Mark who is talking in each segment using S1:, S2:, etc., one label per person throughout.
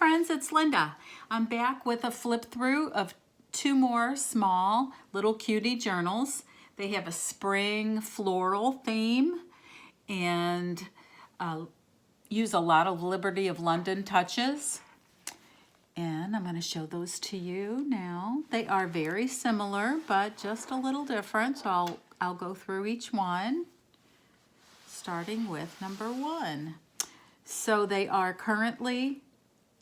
S1: friends, it's Linda. I'm back with a flip through of two more small little cutie journals. They have a spring floral theme and use a lot of Liberty of London touches. And I'm going to show those to you now. They are very similar, but just a little different. So I'll go through each one, starting with number one. So they are currently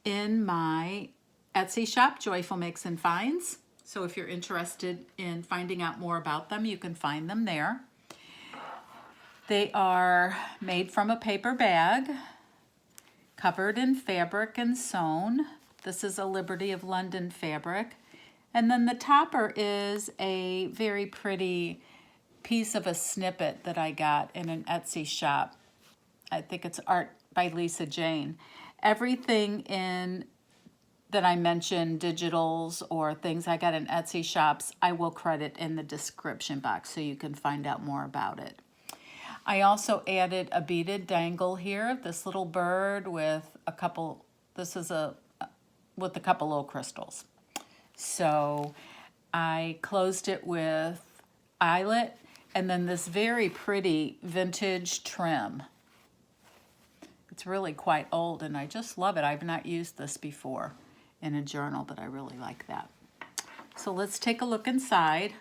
S1: in my Etsy shop, Joyful Makes and Finds. So if you're interested in finding out more about them, you can find them there. They are made from a paper bag, covered in fabric and sewn. This is a Liberty of London fabric. And then the topper is a very pretty piece of a snippet that I got in an Etsy shop. I think it's ArtByLisaJane. Everything in that I mentioned, digitals or things I got in Etsy shops, I will credit in the description box so you can find out more about it. I also added a beaded dangle here, this little bird with a couple, with a couple little crystals. So I closed it with eyelet and then this very pretty vintage trim. It's really quite old and I just love it. I've not used this before in a journal, but I really like that. So let's take a look inside.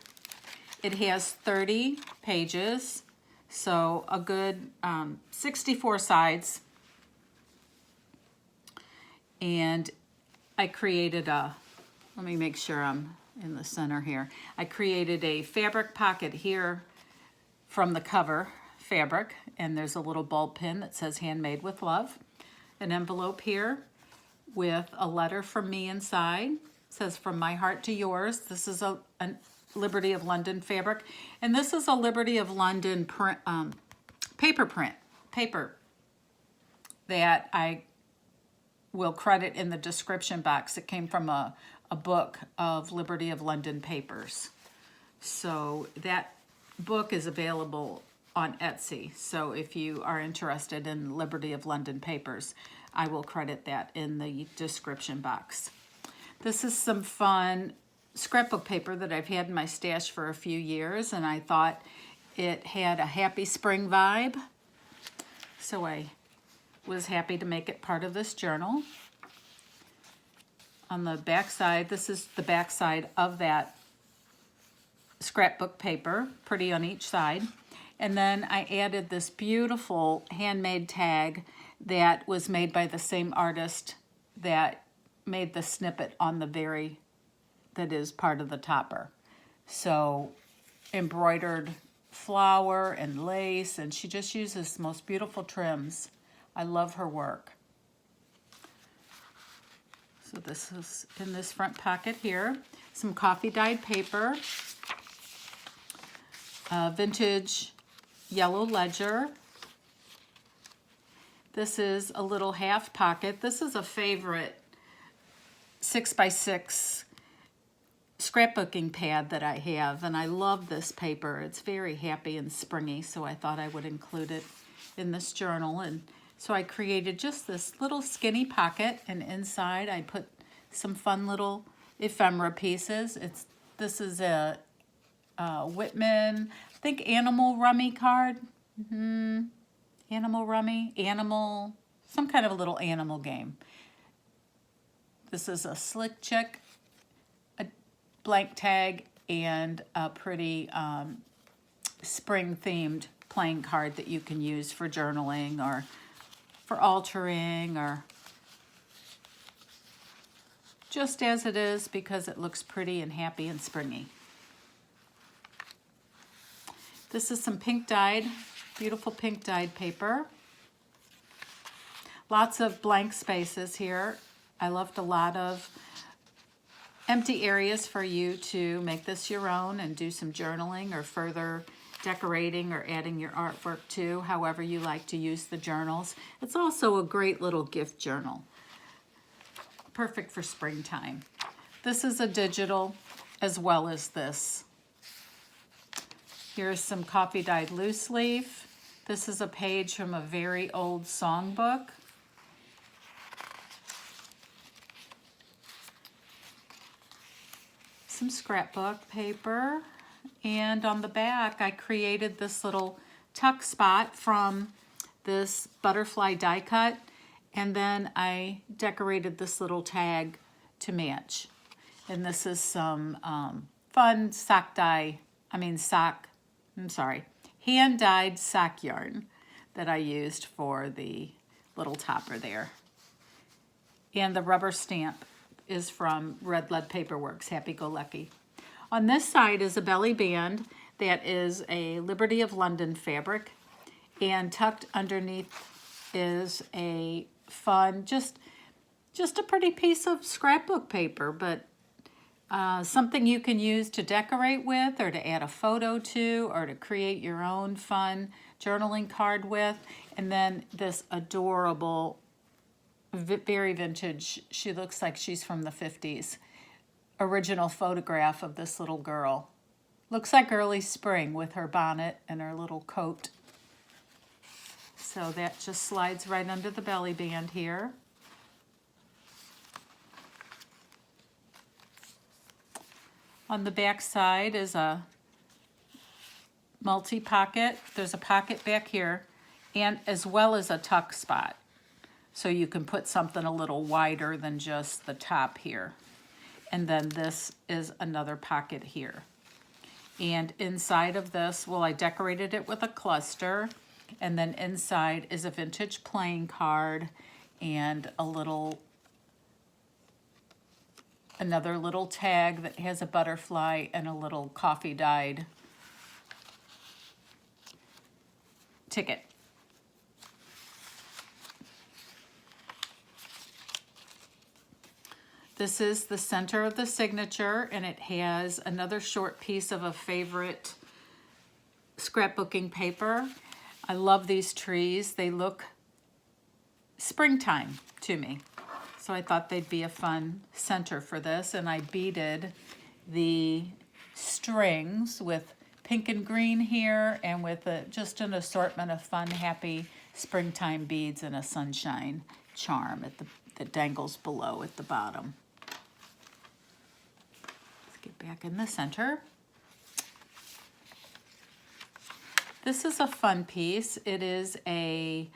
S1: It has 30 pages, so a good 64 sides. And I created let me make sure I'm in the center here. I created a fabric pocket here from the cover fabric, and there's a little bulb pin that says Handmade with Love. An envelope here with a letter from me inside. It says from my heart to yours. This is a Liberty of London fabric, and this is a Liberty of London print, paper that I will credit in the description box. It came from a book of Liberty of London papers. So that book is available on Etsy. So if you are interested in Liberty of London papers, I will credit that in the description box. This is some fun scrapbook paper that I've had in my stash for a few years, and I thought it had a happy spring vibe. So I was happy to make it part of this journal. On the back side, this is the back side of that scrapbook paper, pretty on each side. And then I added this beautiful handmade tag that was made by the same artist that made the snippet on the that is part of the topper. So embroidered flower and lace, and she just uses the most beautiful trims. I love her work. So this is in this front pocket here. Some coffee dyed paper, vintage yellow ledger. This is a little half pocket. This is a favorite 6x6 scrapbooking pad that I have, and I love this paper. It's very happy and springy, so I thought I would include it in this journal. And so I created just this little skinny pocket, and inside I put some fun little ephemera pieces. This is a Whitman, I think Animal Rummy card. Animal Rummy, some kind of a little animal game. This is a Slick Chick, a blank tag, and a pretty spring-themed playing card that you can use for journaling or for altering or just as it is because it looks pretty and happy and springy. This is some pink dyed, beautiful pink dyed paper. Lots of blank spaces here. I left a lot of empty areas for you to make this your own and do some journaling or further decorating or adding your artwork to, however you like to use the journals. It's also a great little gift journal. Perfect for springtime. This is a digital as well as this. Here's some coffee dyed loose leaf. This is a page from a very old songbook. some scrapbook paper, and on the back I created this little tuck spot from this butterfly die cut, and then I decorated this little tag to match. And this is some fun hand-dyed sock yarn that I used for the little topper there. And the rubber stamp is from Red Lead Paperworks, Happy Go Lucky. On this side is a belly band that is a Liberty of London fabric, and tucked underneath is a fun, just a pretty piece of scrapbook paper, but something you can use to decorate with, or to add a photo to, or to create your own fun journaling card with. And then this adorable, very vintage, she looks like she's from the 50s, original photograph of this little girl. Looks like early spring with her bonnet and her little coat. So that just slides right under the belly band here. On the back side is a multi-pocket. There's a pocket back here, and as well as a tuck spot. So you can put something a little wider than just the top here. And then this is another pocket here. And inside of this, well, I decorated it with a cluster, and then inside is a vintage playing card and another little tag that has a butterfly and a little coffee dyed ticket. This is the center of the signature, and it has another short piece of a favorite scrapbooking paper. I love these trees. They look springtime to me. So I thought they'd be a fun center for this, and I beaded the strings with pink and green here, and with just an assortment of fun, happy springtime beads and a sunshine charm that dangles below at the bottom. Let's get back in the center. This is a fun piece. It is a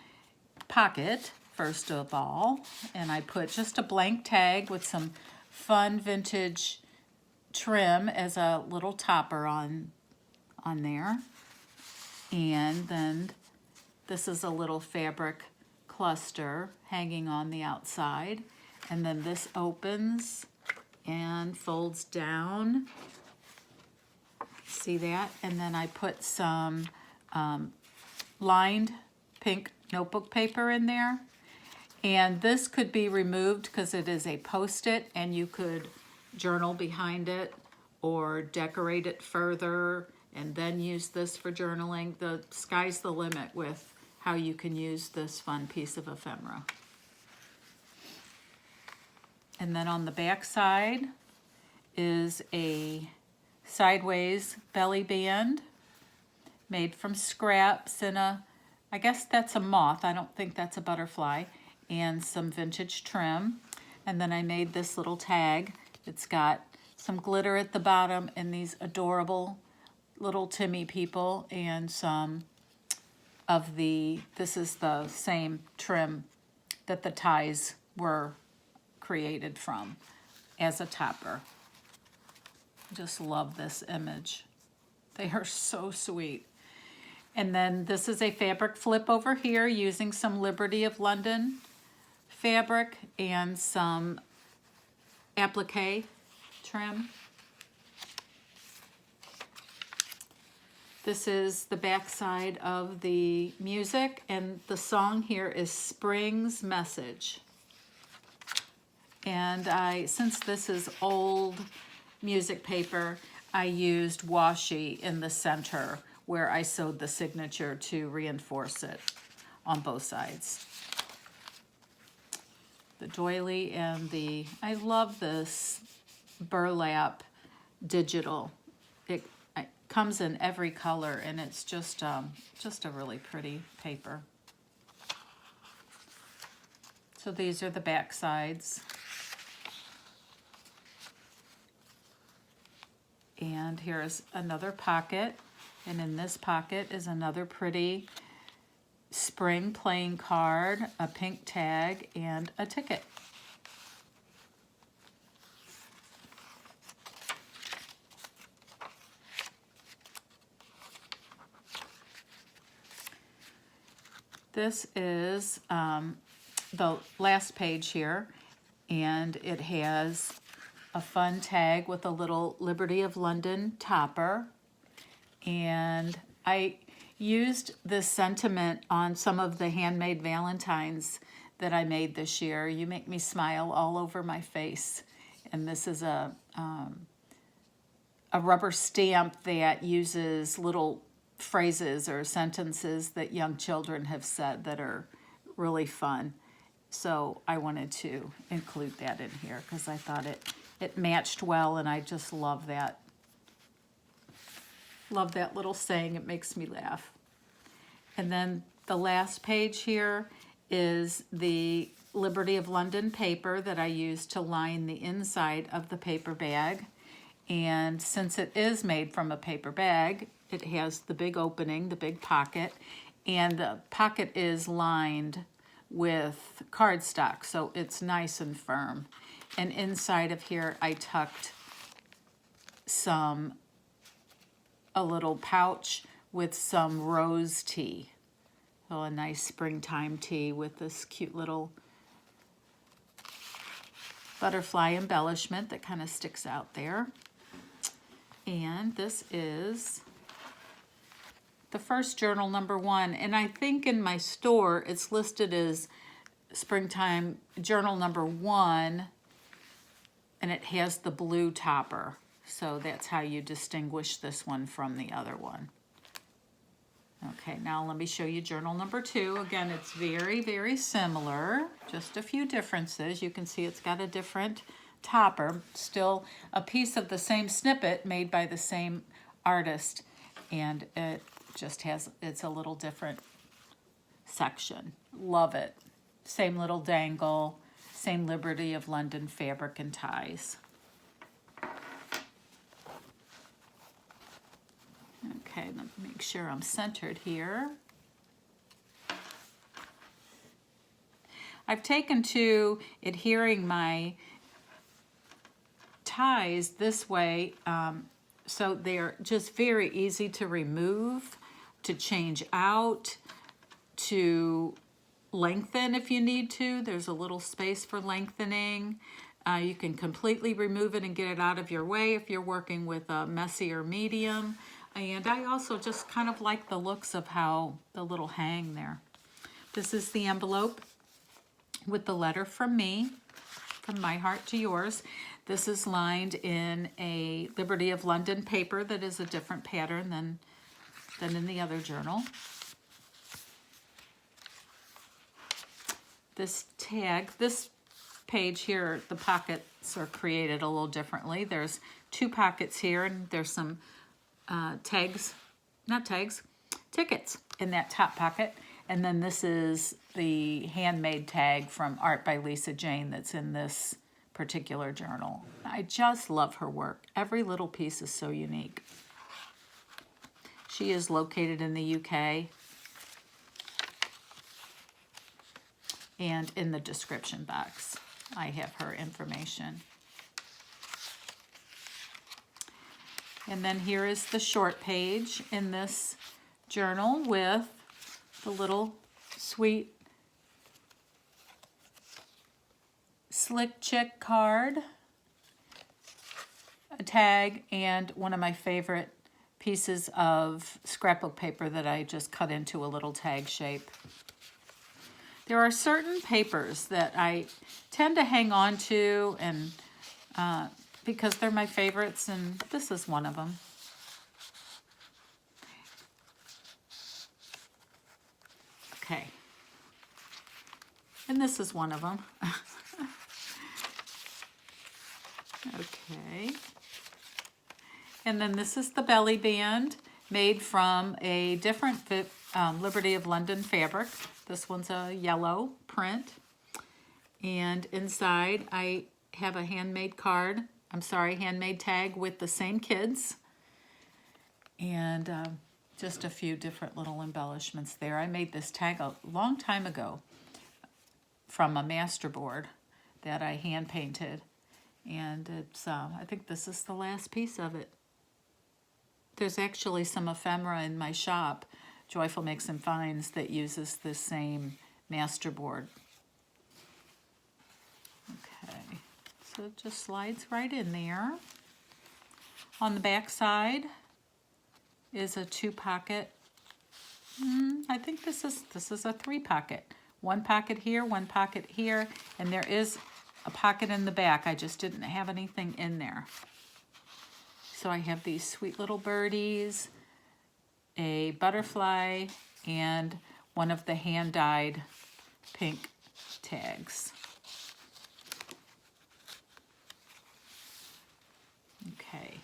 S1: pocket, first of all, and I put just a blank tag with some fun vintage trim as a little topper on there. And then this is a little fabric cluster hanging on the outside, and then this opens and folds down. See that? And then I put some lined pink notebook paper in there. And this could be removed because it is a Post-it, and you could journal behind it or decorate it further and then use this for journaling. The sky's the limit with how you can use this fun piece of ephemera. And then on the back side is a sideways belly band made from scraps and I guess that's a moth. I don't think that's a butterfly. And some vintage trim. And then I made this little tag. It's got some glitter at the bottom and these adorable little Timmy people, and some of this is the same trim that the ties were created from as a topper. Just love this image. They are so sweet. And then this is a fabric flip over here using some Liberty of London fabric and some applique trim. This is the back side of the music, and the song here is Spring's Message. And since this is old music paper, I used washi in the center where I sewed the signature to reinforce it on both sides. The doily and I love this burlap digital. It comes in every color, and it's just a really pretty paper. So these are the back sides. And here's another pocket, and in this pocket is another pretty spring playing card, a pink tag, and a ticket. This is the last page here, and it has a fun tag with a little Liberty of London topper. And I used this sentiment on some of the handmade Valentines that I made this year. You make me smile all over my face. And this is a rubber stamp that uses little phrases or sentences that young children have said that are really fun. So I wanted to include that in here because I thought it matched well, and I just love that. Love that little saying. It makes me laugh. And then the last page here is the Liberty of London paper that I used to line the inside of the paper bag. And since it is made from a paper bag, it has the big opening, the big pocket, and the pocket is lined with cardstock, so it's nice and firm. And inside of here, I tucked a little pouch with some rose tea. So a nice springtime tea with this cute little butterfly embellishment that kind of sticks out there. And this is the first journal, number 1. And I think in my store, it's listed as Springtime Journal number 1, and it has the blue topper. So that's how you distinguish this one from the other one. Okay, now let me show you journal number 2. Again, it's very, very similar, just a few differences. You can see it's got a different topper, still a piece of the same snippet made by the same artist, and it just has, it's a little different section. Love it. Same little dangle, same Liberty of London fabric and ties. Okay, let me make sure I'm centered here. I've taken to adhering my ties this way, so they're just very easy to remove, to change out, to lengthen if you need to. There's a little space for lengthening. You can completely remove it and get it out of your way if you're working with a messier medium. And I also just kind of like the looks of how the little hang there. This is the envelope with the letter from me, from my heart to yours. This is lined in a Liberty of London paper that is a different pattern than in the other journal. This tag, this page here, the pockets are created a little differently. There's 2 pockets here, and there's some tickets in that top pocket. And then this is the handmade tag from ArtByLisaJane that's in this particular journal. I just love her work. Every little piece is so unique. She is located in the UK. And in the description box, I have her information. And then here is the short page in this journal with the little sweet Slick Chick card, a tag, and one of my favorite pieces of scrapbook paper that I just cut into a little tag shape. There are certain papers that I tend to hang on to and because they're my favorites, and this is one of them. Okay. And this is one of them. Okay. And then this is the belly band made from a different Liberty of London fabric. This one's a yellow print. And inside I have a handmade card handmade tag with the same kids. And just a few different little embellishments there. I made this tag a long time ago from a masterboard that I hand painted. And it's, I think this is the last piece of it. There's actually some ephemera in my shop, Joyful Makes and Finds, that uses this same masterboard. Okay, so it just slides right in there. On the back side is a 2-pocket. I think this is a 3-pocket. 1 pocket here, 1 pocket here, and there is a pocket in the back. I just didn't have anything in there. So I have these sweet little birdies, a butterfly, and one of the hand-dyed pink tags. Okay.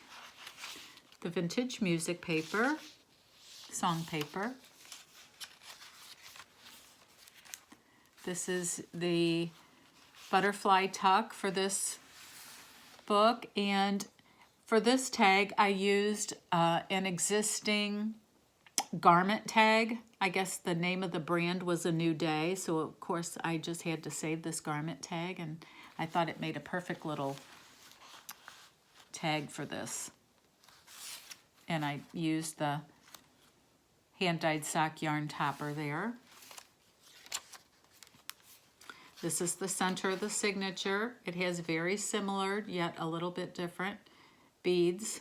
S1: The vintage music paper, song paper. This is the butterfly tuck for this book, and for this tag I used an existing garment tag. I guess the name of the brand was A New Day, so of course I just had to save this garment tag, and I thought it made a perfect little tag for this. And I used the hand-dyed sock yarn topper there. This is the center of the signature. It has very similar, yet a little bit different beads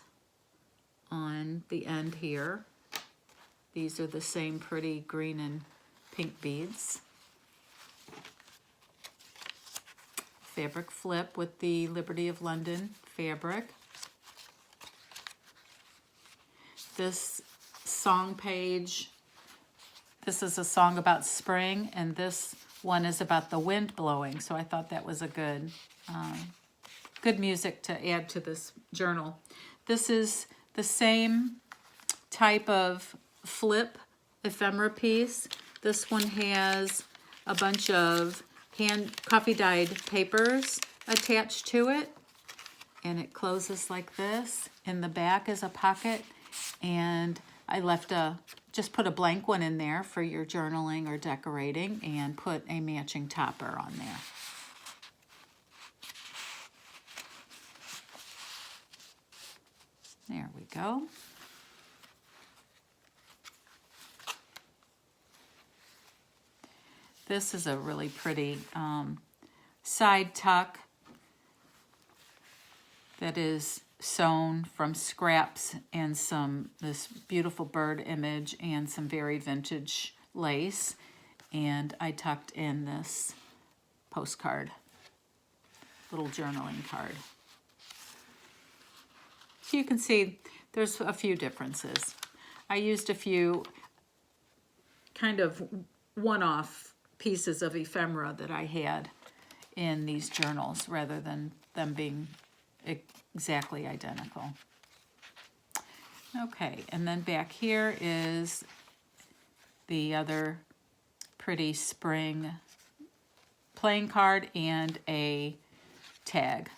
S1: on the end here. These are the same pretty green and pink beads. Fabric flip with the Liberty of London fabric. This song page, this is a song about spring, and this one is about the wind blowing, so I thought that was a good music to add to this journal. This is the same type of flip ephemera piece. This one has a bunch of coffee dyed papers attached to it, and it closes like this. In the back is a pocket, and I left just put a blank one in there for your journaling or decorating, and put a matching topper on there. There we go. This is a really pretty side tuck that is sewn from scraps and this beautiful bird image and some very vintage lace, and I tucked in this postcard, little journaling card. So you can see there's a few differences. I used a few kind of one-off pieces of ephemera that I had in these journals rather than them being exactly identical. Okay, and then back here is the other pretty spring playing card and a tag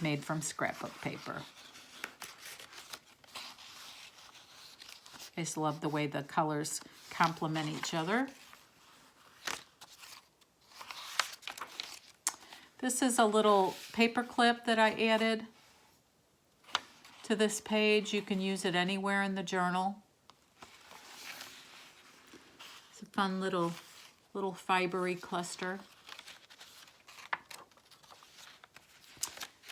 S1: made from scrapbook paper. I just love the way the colors complement each other. This is a little paper clip that I added to this page. You can use it anywhere in the journal. It's a fun little fibery cluster.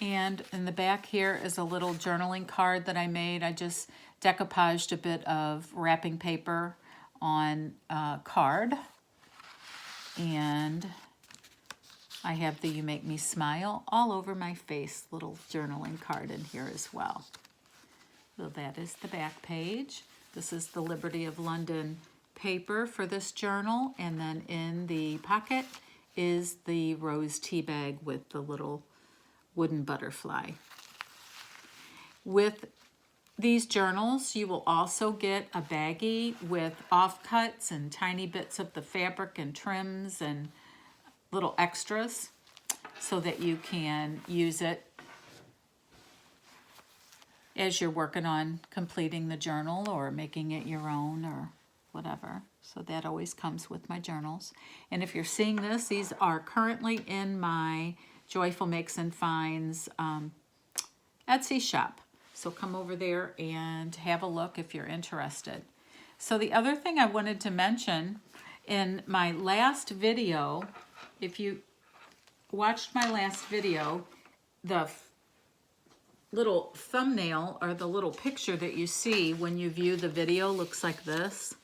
S1: And in the back here is a little journaling card that I made. I just decoupaged a bit of wrapping paper on a card. And I have the You Make Me Smile all over my face little journaling card in here as well. So that is the back page. This is the Liberty of London paper for this journal, and then in the pocket is the rose tea bag with the little wooden butterfly. With these journals, you will also get a baggie with offcuts and tiny bits of the fabric and trims and little extras so that you can use it as you're working on completing the journal or making it your own or whatever. So that always comes with my journals. And if you're seeing this, these are currently in my Joyful Makes and Finds Etsy shop. So come over there and have a look if you're interested. So the other thing I wanted to mention, in my last video, if you watched my last video, the little thumbnail or the little picture that you see when you view the video looks like this.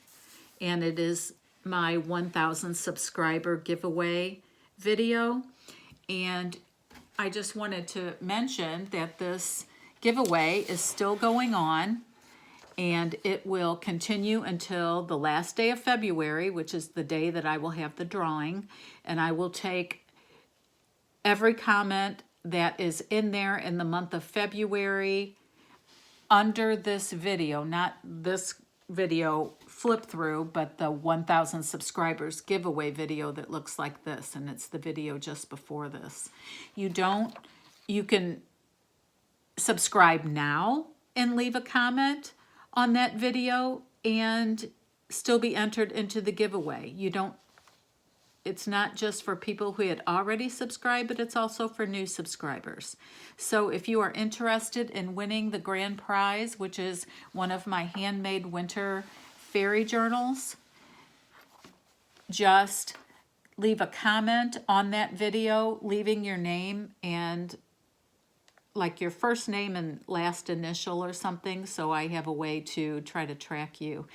S1: And it is my 1,000 subscriber giveaway video. And I just wanted to mention that this giveaway is still going on, and it will continue until the last day of February, which is the day that I will have the drawing. And I will take every comment that is in there in the month of February under this video, not this video flip through, but the 1,000 subscribers giveaway video that looks like this, and it's the video just before this. You can subscribe now and leave a comment on that video and still be entered into the giveaway. It's not just for people who had already subscribed, but it's also for new subscribers. So if you are interested in winning the grand prize, which is one of my handmade winter fairy journals, just leave a comment on that video, leaving your name and like your first name and last initial or something, so I have a way to try to track you.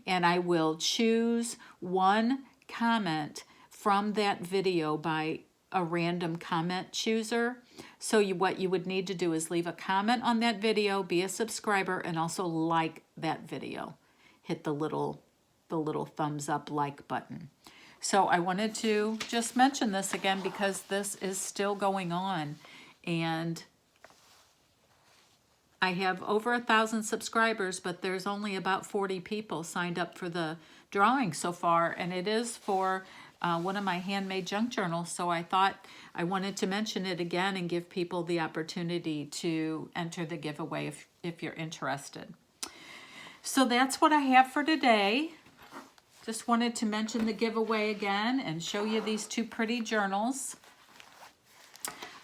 S1: And I will choose one comment from that video by a random comment chooser. So what you would need to do is leave a comment on that video, be a subscriber, and also like that video. Hit the little thumbs up like button. So I wanted to just mention this again because this is still going on, and I have over 1,000 subscribers, but there's only about 40 people signed up for the drawing so far, and it is for one of my handmade junk journals, so I thought I wanted to mention it again and give people the opportunity to enter the giveaway if you're interested. So that's what I have for today. Just wanted to mention the giveaway again and show you these two pretty journals.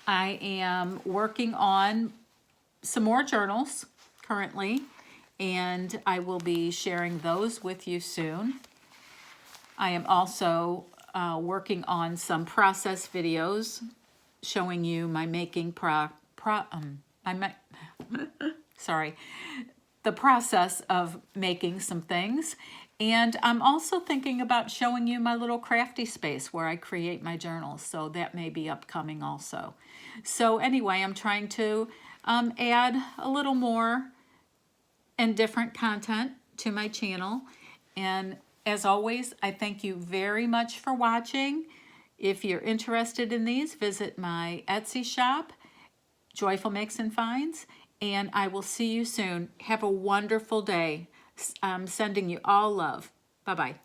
S1: I am working on some more journals currently, and I will be sharing those with you soon. I am also working on some process videos showing you my making the process of making some things. And I'm also thinking about showing you my little crafty space where I create my journals, so that may be upcoming also. So anyway, I'm trying to add a little more and different content to my channel. And as always, I thank you very much for watching. If you're interested in these, visit my Etsy shop, Joyful Makes and Finds, and I will see you soon. Have a wonderful day. I'm sending you all love. Bye-bye.